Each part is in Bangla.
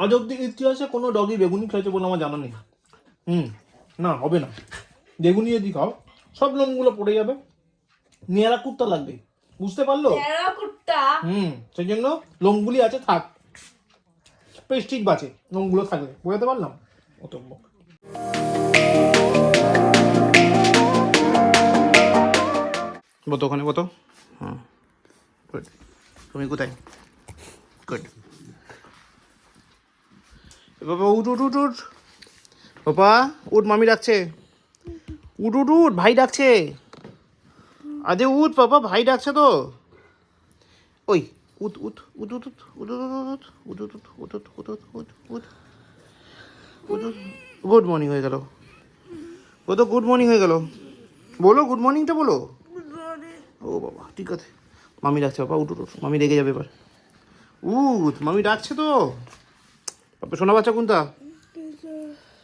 আজ অব্দি ইতিহাসে কোনো ডগই বেগুনি খেয়েছে বলে আমার জানা নেই। না হবে না, বেগুনি যদি খাও সব লোমগুলো পড়ে যাবে, নেড়া কুত্তা লাগবে, বুঝতে পারলো? সেই জন্য লোমগুলি আছে থাক, প্রেস্টিজ বাঁচে লোমগুলো থাকলে, বুঝতে পারলাম? অত বতো ওখানে বতো। হ্যাঁ গুড। তুমি কোথায়? গুড। বাবা উঠ উঠ উঠ উঠ, বাবা উঠ, মামি ডাকছে। উঠ উঠ উঠ, ভাই ডাকছে। আরে উঠ বাবা, ভাই ডাকছে তো। ওই উঠ উঠ উঠ উঠ উঠ উঠ উঠ উঠ উঠ উঠ উঠ উঠ উঠ উঠ উঠ। গুড মর্নিং হয়ে গেল, ও তো গুড মর্নিং হয়ে গেল। বলো গুড মর্নিংটা বলো। ও বাবা ঠিক আছে, মামি ডাকছে বাবা, উঠ উঠ উঠ, মামি রেগে যাবে এবার। উঠ, মামি ডাকছে তো। বাবা শোনা বাচ্চা কোনটা?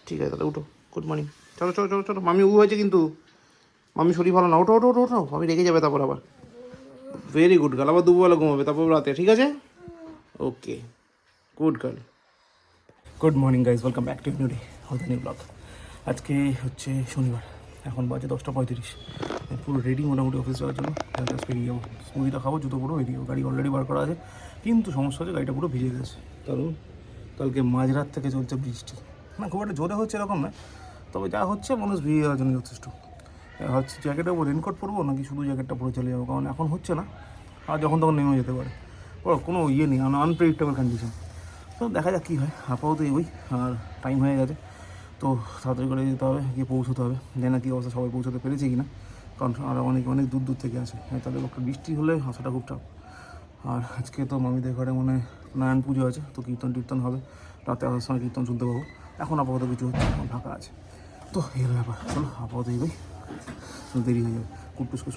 ঠিক আছে দাদা উঠো, গুড মর্নিং। চলো চলো চলো চলো, মামি হয়েছে কিন্তু, মামি শরীর ভালো না, ওঠো ওঠো ওঠো ওঠো, মামি রেগে যাবে তারপর আবার। ভেরি গুড গার্ল, আবার দুপুরবেলা ঘুমাবে তারপর রাতে, ঠিক আছে? Okay good girl. Good morning guys, welcome back to new day all the new blog. আজকে হচ্ছে শনিবার, এখন বাজে 10:35। পুরো রেডি মোটামুটি অফিস যাওয়ার জন্য। জাস্ট বেরিয়ে যাবো, স্মুদিটা খাবো, জুতো পুরো বেরিয়ে যাবো। গাড়ি অলরেডি বার করা আছে, কিন্তু সমস্যা হচ্ছে গাড়িটা পুরো ভিজে গেছে, কারণ কালকে মাঝরাত থেকে চলছে বৃষ্টি। না খুব একটা জোরে হচ্ছে এরকম না, তবে যা হচ্ছে মানুষ ভিজে যাওয়ার জন্য যথেষ্ট। হচ্ছে জ্যাকেটে রেনকোট পরবো নাকি শুধু জ্যাকেটটা পরে চলে যাবো, কারণ এখন হচ্ছে না, আর যখন তখন নেমে যেতে পারে, কোনো ইয়ে নেই, আনপ্রেডিক্টেবল কন্ডিশন। তো দেখা যাক কী হয়, আপাতত ওই, আর টাইম হয়ে গেছে তো তাড়াতাড়ি করে যেতে হবে, গিয়ে পৌঁছতে হবে। জানি না কী অবস্থা, সবাই পৌঁছতে পেরেছে কি না, কারণ আর অনেক অনেক দূর দূর থেকে আসে, তাদের একটা বৃষ্টি হলে আসাটা খুব চাপ। আর আজকে তো মামিদের ঘরে মনে নারায়ণ পুজো আছে, তো কীর্তন টীর্তন হবে, রাতে আসার সময় কীর্তন শুনতে পাবো। এখন আপাতত কিছু হচ্ছে, এখন ফাঁকা আছে, তো এই ব্যাপার। চলো আপাতত এই দেরি হয়ে যাবে। কুটুসকে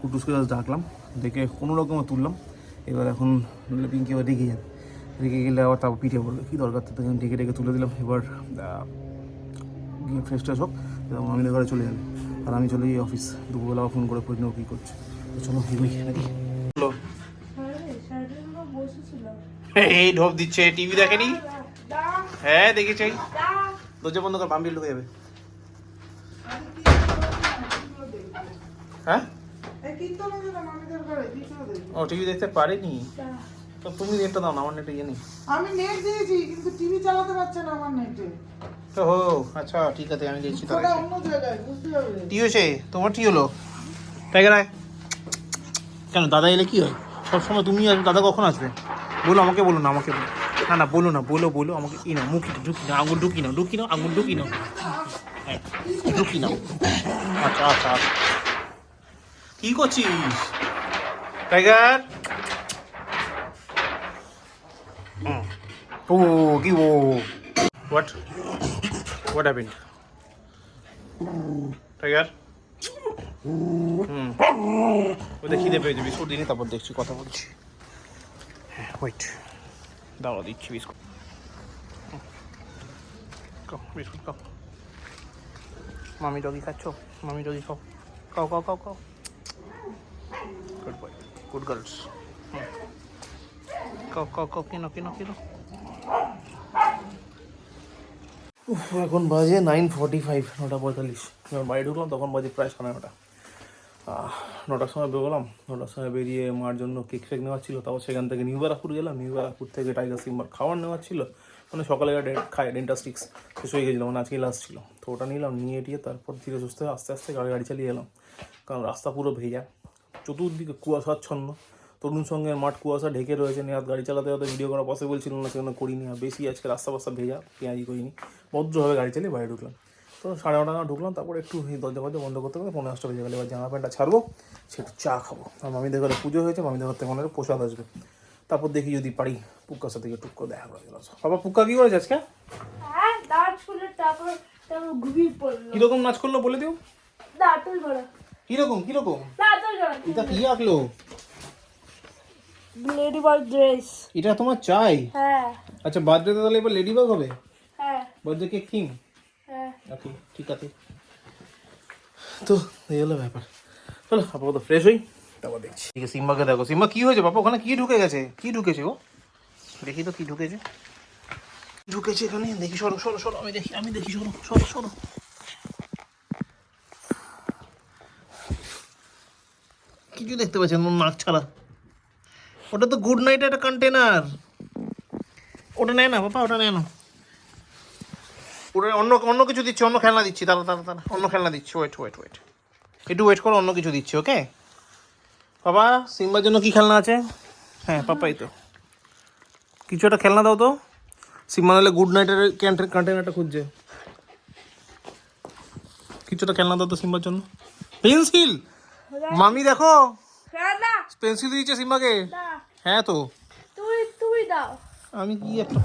কুটুসকে ডাকলাম, ডেকে কোনো রকমে তুললাম। এবার এখন পিঙ্কি আবার রেগে যাবে, রেগে গেলে আবার তারপর পিঠে পড়বে, কী দরকার, তো ডেকে ডেকে তুলে দিলাম। এবার গিয়ে ফ্রেশ ট্রেশ হোক, মামিদের ঘরে চলে যাবে, আর আমি চলে যাই অফিস। দুপুরবেলা ফোন করে খোঁজ নেবো কী করছে। তো চলো এগোই নাকি। এই ঢোপ দিচ্ছে, টিভি দেখেনি? হ্যাঁ দেখেছি, দরজা বন্ধ কর, বাম্বিল ঢুকে যাবে। হ্যাঁ ও টিভি দেখতে পারেনি, তো তুমি নেটটা দাও না, আমার নেটে ইয়ে নেই। আমি নেট দিয়েছি কিন্তু টিভি চালাতে পারছে না আমার নেটে। তো হো আচ্ছা ঠিক আছে, আমি দিয়েছি তাহলে। ওটা অন্য জায়গায়, বুঝতে হবে। কি হয়েছে তোমার? কি হলো? টাইগার আয়। কেন দাদা এলে কি হয়? সবসময় তুমি আসবে, দাদা কখন আসবে? বলো, আমাকে বলো না, আমাকে বলো না, না বলো না, বলো বলো আমাকে। ই নাও মুখি ঢুকি নাও, আঙুল ঢুকি নাও, ঢুকি নাও আঙুল ঢুকি নাও, হ্যাঁ ঢুকি নাও। আচ্ছা আচ্ছা আচ্ছা, কি করছিস টাইগার? ও কি ও হোয়াট হোয়াট হ্যাপেন্ড টাইগার? ওদের খিদে পেয়েছে, বিস্কুট দিনই তারপর দেখছি, কথা বলছি। হ্যাঁ ওয়েট, দাঁড়া দিচ্ছি বিস্কুট। খাও বিস্কুট খাও। মামি ডগি খাচ্ছ? মামি ডগি খাও, খাও খাও খাও খাও। Good boy, good girls. খাও খাও খাও, কিনো কিনো কিনো। এখন বাজে 9:45, 9:45। যখন বাড়ি ঢুকলাম তখন বাজে প্রায় 9:30। 9টার সময় বেরোলাম, 9টার সময় বেরিয়ে মার জন্য কেক ফেক নেওয়ার ছিল, তারপর সেখান থেকে নিউ ব্যারাকপুর গেলাম, নিউ ব্যারাকপুর থেকে টাইগার সিম্বার খাবার নেওয়ার ছিল, মানে সকালে খায় ডেন্টাস্টিক্স শেষ হয়ে গেছিলো, মানে আজকেই লাস্ট ছিল, তো ওটা নিলাম, নিয়ে টিয়ে তারপর ধীরে সুস্থ আস্তে আস্তে গাড়ি চালিয়ে এলাম, কারণ রাস্তা পুরো ভেজা, চতুর্দিকে কুয়াশাচ্ছন্ন, তরুণ সঙ্গে মাঠ কুয়াশা ঢেকে রয়েছে, নেওয়ার গাড়ি চালাতে হয়তো ভিডিও করা পসিবল ছিল না, সেজন্য করিনি। আর বেশি আজকে রাস্তা বাস্তা ভেজা, পেঁয়াজি করিনি, ভদ্রভাবে গাড়ি চালিয়ে বাইরে ঢুকলাম। তো 9:30 ঢুকলাম, তারপর একটু দরজা ফরজা বন্ধ করতে করতে 5:30 বেজে গেলে, এবার জামা প্যান্টটা ছাড়বো, সেটা চা খাবো, আর মামিদের ঘরে পুজো হয়েছে, মামিদের ঘর থেকে মনে হয় প্রসাদ আসবে, তারপর দেখি যদি পারি পুক্কার সাথে একটু করে দেখা করে গেল। বাবা পুক্কা কি করেছে আজকে? কিরকম নাচ করলো বলে দিও। কিরকম কিরকম এটা কি আঁকলো? Lady bird dress. এটা তোমার চাই? হ্যাঁ। আচ্ছা বার্থডেতে তাহলে এবার লেডি বাগ হবে? হ্যাঁ। Birthday cake theme? হ্যাঁ। ওকে ঠিক আছে, তো এই হলো ব্যাপার। চলো আপাতত ফ্রেশ হই, তারপর দেখছি। ঠিক আছে, সিম্বাকে দেখো। সিম্বা কি হয়েছে বাবা? ওখানে কি ঢুকে গেছে? কি ঢুকেছে ও? দেখি তো কি ঢুকেছে। ঢুকেছে এখানে, দেখি। সরো সরো সরো, আমি দেখি। সরো সরো সরো। কিছু দেখতে পাচ্ছেন নাক ছাড়া? ওটা তো গুড নাইট একটা কন্টেনার। ওটা নেয় না বাবা, ওটা নেয় না। ওটা অন্য অন্য কিছু দিচ্ছি, অন্য খেলনা দিচ্ছি। তারা তারা তারা অন্য খেলনা দিচ্ছি। ওয়েট ওয়েট ওয়েট, একটু ওয়েট করো, অন্য কিছু দিচ্ছি। ওকে বাবা, সিম্বার জন্য কি খেলনা আছে? হ্যাঁ পাপাই তো কিছু একটা খেলনা দাও তো। সিম্বা নাহলে গুড নাইটের কন্টেনারটা খুঁজছে। কিছু একটা খেলনা দাও তো সিম্বার জন্য। পেন্সিল? মামি দেখো, না পেন্সিল দিয়েছে সিম্বাকে। না, হ্যাঁ তো তুমি দাও। আমি কি একটা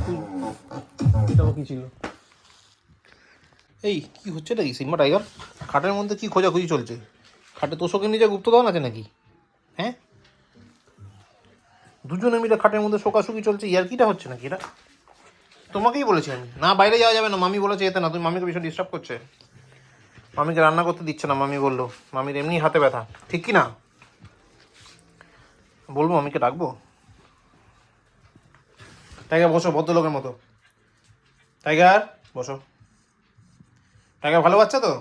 এটাও কি ছিল? এই কি হচ্ছে নাকি সিম্বা টাইগার? খাটের মধ্যে কি খোঁজাখুঁজি চলছে? খাটে তোষকের নিচে গুপ্তধন আছে নাকি? হ্যাঁ, দুজনে মিলে খাটের মধ্যে শোকাশুকি চলছে। ইয়ার্কিটা হচ্ছে নাকি এটা? তোমাকেই বলেছি আমি, না বাইরে যাওয়া যাবে না। মামি বলেছে এতে না, তুমি মামিকে ভীষণ ডিস্টার্ব করছে। মামিকে রান্না করতে দিচ্ছে না, মামি বললো। মামির এমনি হাতে ব্যথা, ঠিক কি না? বলবো মামিকে ডাকবো? টাইগার বসো ভদ্রলোকের মতো। টাইগার বসো। টাইগার ভালো বাচ্চা তো?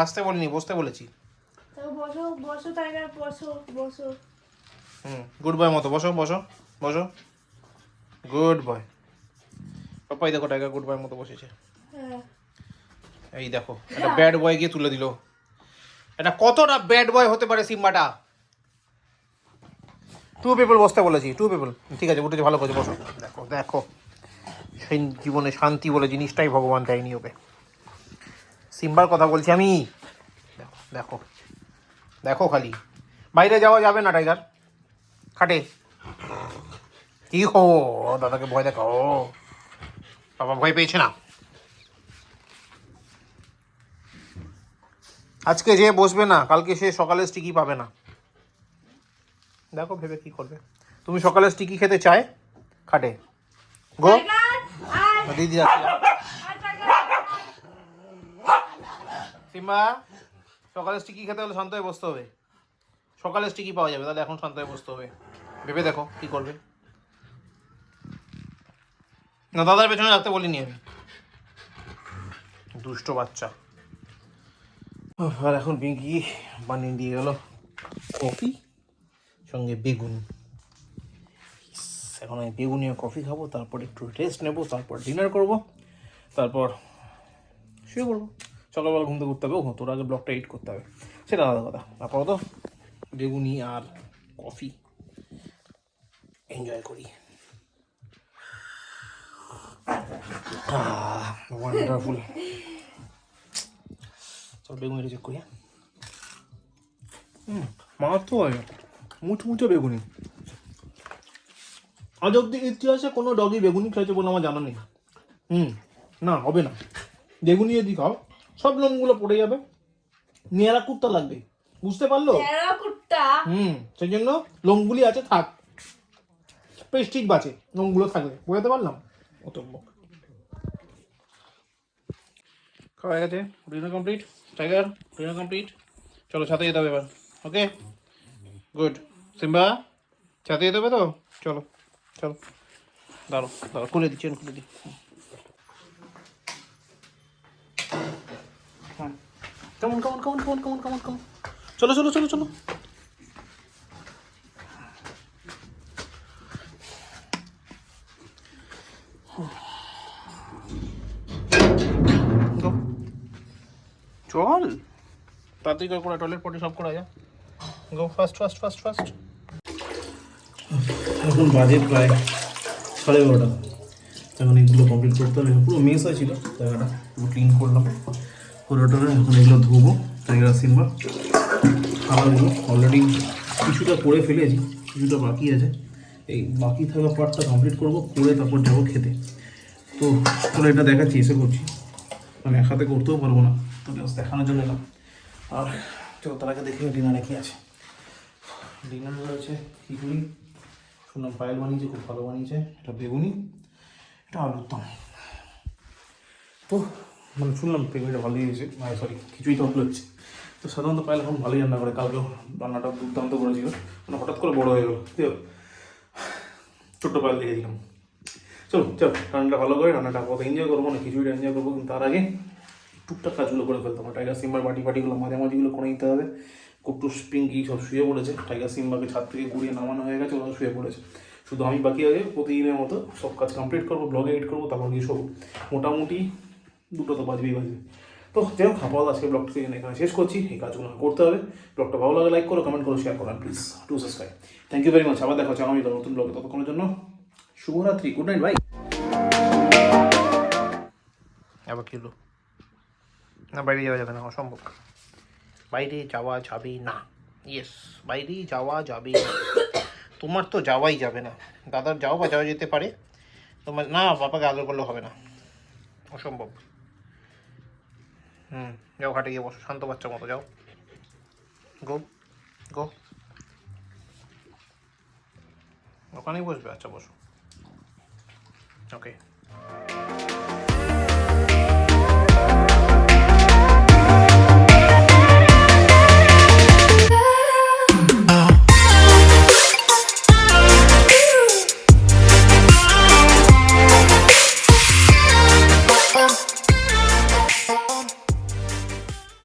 আসতে বলিনি, বসতে বলেছি। তো বসো বসো টাইগার, বসো বসো। গুড বয় মতো বসো বসো বসো। Good boy. পাপাই দেখো টাইগার গুড বয়ের মতো বসেছে। হ্যাঁ এই দেখো, একটা ব্যাড বয় গিয়ে তুলে দিল। এটা কতটা ব্যাড বয় হতে পারে সিম্বাটা? টু পিপল বসতে বলেছি, টু পিপল। ঠিক আছে, উঠেছে, ভালো করেছে, বসো। দেখো দেখো, সেই জীবনে শান্তি বলে জিনিসটাই ভগবান দেয়নি ওকে। সিম্বার কথা বলছি আমি। দেখো দেখো দেখো, খালি বাইরে যাওয়া যাবে না টাইগার, খাটে। কি হো, দাদাকে ভয় দেখাও। বাবা ভয় পেয়েছে না। আজকে যে বসবে না, কালকে সে সকালে স্টিকি পাবে না। দেখো ভেবে কি করবে। তুমি সকালে স্টিকি খেতে চায়? খাটে গো। দিদি আসছে। সিম্বা, সকালে স্টিকি খেতে হলে শান্ত হয়ে বসতে হবে। সকালে স্টিকি পাওয়া যাবে, তাহলে এখন শান্ত হয়ে বসতে হবে। ভেবে দেখো কি করবে। না, দাদার পেছনে রাখতে বলিনি আমি। দুষ্ট বাচ্চা। আর এখন বিঙ্কি বানিয়ে দিয়ে গেল কফি, সঙ্গে বেগুন। এখন আমি বেগুনি আর কফি খাবো, তারপর একটু রেস্ট নেবো, তারপর ডিনার করব, তারপর শুয়ে পড়বো। সকালবেলা ঘুম থেকে উঠতে হবে, তোর আগে ব্লগটা এডিট করতে হবে, সেটা আলাদা কথা। আপাতত বেগুনি আর কফি এনজয় করি। ওয়ান্ডারফুল। চল বেগুনিটা চেক করি। মাছ তো হয়, মুচমুচে বেগুনি। আজ অব্দি ইতিহাসে কোনো ডগই বেগুনি খেয়েছে বলে আমার জানা নেই। না, হবে না। বেগুনি যদি খাও, সব লোমগুলো পড়ে যাবে, নেড়া কুত্তা লাগবে, বুঝতে পারলো? কুত্তা। সেই জন্য লোমগুলি আছে থাক, প্রেস্টিজ বাঁচে লোমগুলো থাকলে। বোঝাতে পারলাম? অত খাওয়া গেছে, dinner complete. Tiger dinner complete. চলো সাথে যেতে হবে এবার। Okay good. সিম্বা সাথে যেতে হবে তো? চলো চলো, দাঁড়ো দাঁড়ো, খুলে দিচ্ছি, খুলে দিই। হ্যাঁ, কেমন কেমন কেমন কেমন কেমন কেমন কেমন, চলো চলো চলো চলো। চল তাড়াতাড়ি করে টয়লেট পটি সব করা যায়। গো ফাস্ট ফাস্ট ফাস্ট ফাস্ট। এখন বাজে প্রায় 11:30। এখন এগুলো কমপ্লিট করতে হবে। পুরো মেস হয়েছিল জায়গাটা, পুরো ক্লিন করলাম পুরোটা। এখন এগুলো ধুবো। টাইগার সিম্বা খাবারগুলো অলরেডি কিছুটা করে ফেলেছি, কিছুটা বাকি আছে। এই বাকি থাকা পার্টটা কমপ্লিট করবো, করে তারপর যাবো খেতে। তো চলো এটা দেখাচ্ছি, এসে করছি, মানে একসাথে করতেও পারবো না, তো জাস্ট দেখানোর জন্য এলাম। আর চলো তার আগে দেখি ডিনারে কী আছে। ডিনারে রয়েছে খিচুড়ি, শুনলাম পায়েল বানিয়েছে, খুব ভালো বানিয়েছে। এটা বেগুনি, এটা আলুর দম। তো মানে শুনলাম বেগুনিটা ভালো দিয়েছে, সরি খিচুড়িটা ভালো হচ্ছে। তো সাধারণত পায়েল এখন ভালোই রান্না করে, কালকেও রান্নাটা দুর্দান্ত করেছিল, মানে হঠাৎ করে বড় হয়ে গেল, ঠিক আছে? ছোট্ট পায়েল দেখেছিলাম। চলো চল রান্নাটা ভালো করে, রান্নাটা কত এনজয় করবো না কিছুটা এনজয় করবো, কিন্তু তার আগে টুকটাক কাজগুলো করে ফেলতে হবে। টাইগার সিম্বার বাটিগুলো মাঝামাঝিগুলো করে নিতে হবে। কুটুস পিঙ্কি সব শুয়ে পড়েছে, টাইগার সিম্বাকে ছাদ থেকে ঘুরিয়ে নামানো হয়ে গেছে, ওরা শুয়ে পড়েছে। শুধু আমি বাকি আগে প্রতিদিনের মতো সব কাজ কমপ্লিট করবো, ব্লগ এডিট করবো, তারপর গিয়ে শোবো। মোটামুটি 2টো তো বাজবেই বাজবে। তো যাই হোক, আপাতত আজকে ব্লগটাকে এখানে শেষ করছি। এই কাজগুলো করতে হবে। ব্লগটা ভালো লাগে লাইক করো, কমেন্ট করো, শেয়ার করো, please to subscribe. Thank you very much. আবার দেখা হচ্ছে আগামী নতুন ব্লগে, ততক্ষণের জন্য শুভরাত্রি, গুড নাইট, বাই। আবার কি হলো? না, বাইরে যাওয়া যাবে না, অসম্ভব। বাইরে যাওয়া যাবে না, ইয়েস, বাইরে যাওয়া যাবে না। তোমার তো যাওয়াই যাবে না, দাদার যাও বা যাওয়া যেতে পারে, তোমার না, বাবাকে আদর করলে হবে না, অসম্ভব। যাও ঘাটে গিয়ে বসো, শান্ত বাচ্চার মতো যাও, গো গো। ওখানেই বসবে, আচ্ছা বসো, ওকে।